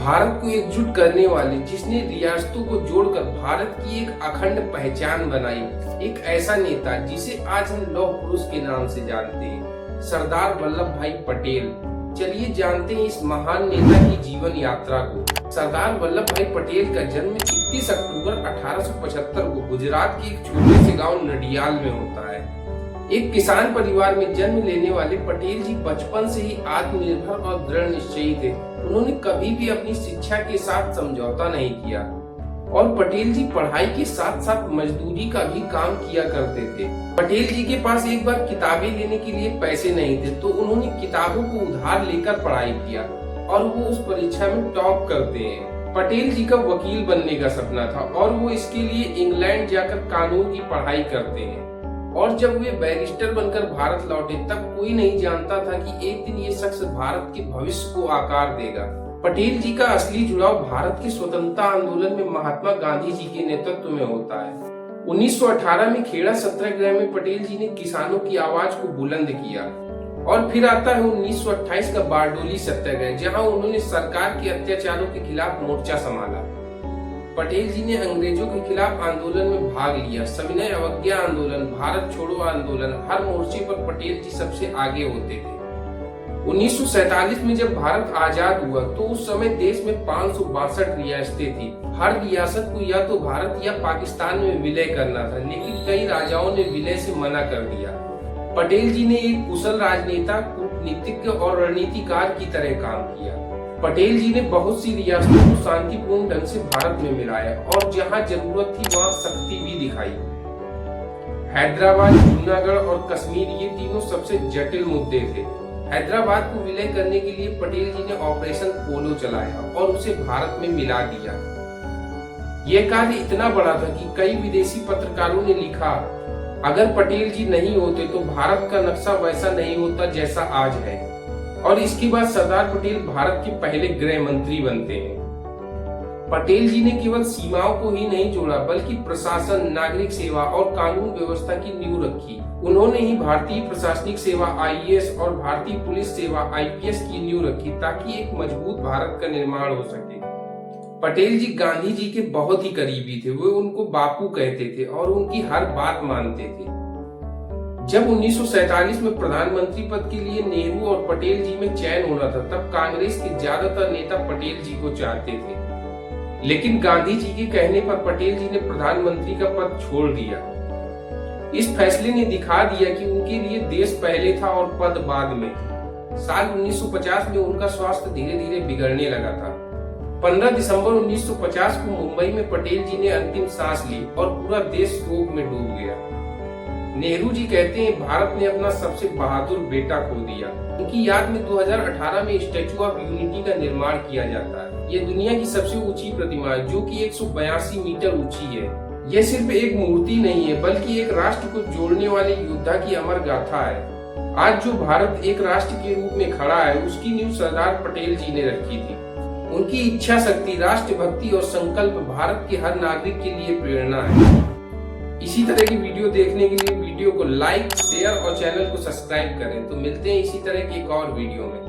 भारत को एकजुट करने वाले, जिसने रियासतों को जोड़कर भारत की एक अखंड पहचान बनाई, एक ऐसा नेता जिसे आज हम लौह पुरुष के नाम से जानते हैं, सरदार वल्लभ भाई पटेल। चलिए जानते हैं इस महान नेता की जीवन यात्रा को। सरदार वल्लभ भाई पटेल का जन्म 31 अक्टूबर 1875 को गुजरात के एक छोटे से गांव नडियाल में होता है। एक किसान परिवार में जन्म लेने वाले पटेल जी बचपन से ही आत्मनिर्भर और दृढ़ निश्चयी थे। उन्होंने कभी भी अपनी शिक्षा के साथ समझौता नहीं किया और पटेल जी पढ़ाई के साथ साथ मजदूरी का भी काम किया करते थे। पटेल जी के पास एक बार किताबें लेने के लिए पैसे नहीं थे, तो उन्होंने किताबों को उधार लेकर पढ़ाई किया और वो उस परीक्षा में टॉप करते हैं। पटेल जी का वकील बनने का सपना था और वो इसके लिए इंग्लैंड जाकर कानून की पढ़ाई करते हैं। और जब वे बैरिस्टर बनकर भारत लौटे, तब कोई नहीं जानता था कि एक दिन ये शख्स भारत के भविष्य को आकार देगा। पटेल जी का असली जुड़ाव भारत के स्वतंत्रता आंदोलन में महात्मा गांधी जी के नेतृत्व में होता है। 1918 में खेड़ा सत्याग्रह में पटेल जी ने किसानों की आवाज को बुलंद किया और फिर आता है 1928 का बारडोली सत्याग्रह, जहां उन्होंने सरकार के अत्याचारों के खिलाफ मोर्चा संभाला। पटेल जी ने अंग्रेजों के खिलाफ आंदोलन में भाग लिया, सविनय अवज्ञा आंदोलन, भारत छोड़ो आंदोलन, हर मोर्चे पर पटेल जी सबसे आगे होते थे। 1947 में जब भारत आजाद हुआ तो उस समय देश में 562 रियासतें थी। हर रियासत को या तो भारत या पाकिस्तान में विलय करना था, लेकिन कई राजाओं ने विलय से मना कर दिया। पटेल जी ने एक कुशल राजनेता, कूटनीतिज्ञ और रणनीतिकार की तरह काम किया। पटेल जी ने बहुत सी रियासतों को शांतिपूर्ण ढंग से भारत में मिलाया और जहां जरूरत थी वहां सख्ती भी दिखाई। हैदराबाद, जूनागढ़ और कश्मीर ये तीनों सबसे जटिल मुद्दे थे। हैदराबाद को विलय करने के लिए पटेल जी ने ऑपरेशन पोलो चलाया और उसे भारत में मिला दिया। यह कार्य इतना बड़ा था कि कई विदेशी पत्रकारों ने लिखा, अगर पटेल जी नहीं होते तो भारत का नक्शा वैसा नहीं होता जैसा आज है। और इसके बाद सरदार पटेल भारत के पहले गृह मंत्री बनते हैं। पटेल जी ने केवल सीमाओं को ही नहीं जोड़ा, बल्कि प्रशासन, नागरिक सेवा और कानून व्यवस्था की नींव रखी। उन्होंने ही भारतीय प्रशासनिक सेवा आईएएस और भारतीय पुलिस सेवा आईपीएस की नींव रखी, ताकि एक मजबूत भारत का निर्माण हो सके। पटेल जी गांधी जी के बहुत ही करीबी थे। वे उनको बापू कहते थे और उनकी हर बात मानते थे। जब 1947 में प्रधानमंत्री पद के लिए नेहरू और पटेल जी में चयन होना था, तब कांग्रेस के ज्यादातर नेता पटेल जी को चाहते थे, लेकिन गांधी जी के कहने पर पटेल जी ने प्रधानमंत्री का पद छोड़ दिया। इस फैसले ने दिखा दिया कि उनके लिए देश पहले था और पद बाद में। साल 1950 में उनका स्वास्थ्य धीरे धीरे बिगड़ने लगा था। 15 दिसंबर 1950 को मुंबई में पटेल जी ने अंतिम सांस ली और पूरा देश शोक में डूब गया। नेहरू जी कहते हैं, भारत ने अपना सबसे बहादुर बेटा खो दिया। उनकी याद में 2018 में स्टैचू ऑफ यूनिटी का निर्माण किया जाता है। ये दुनिया की सबसे ऊंची प्रतिमा है, जो कि 182 मीटर ऊंची है। यह सिर्फ एक मूर्ति नहीं है, बल्कि एक राष्ट्र को जोड़ने वाले योद्धा की अमर गाथा है। आज जो भारत एक राष्ट्र के रूप में खड़ा है, उसकी नींव सरदार पटेल जी ने रखी थी। उनकी इच्छा शक्ति, राष्ट्रभक्ति और संकल्प भारत के हर नागरिक के लिए प्रेरणा है। इसी तरह की वीडियो देखने के लिए वीडियो को लाइक, शेयर और चैनल को सब्सक्राइब करें। तो मिलते हैं इसी तरह की एक और वीडियो में।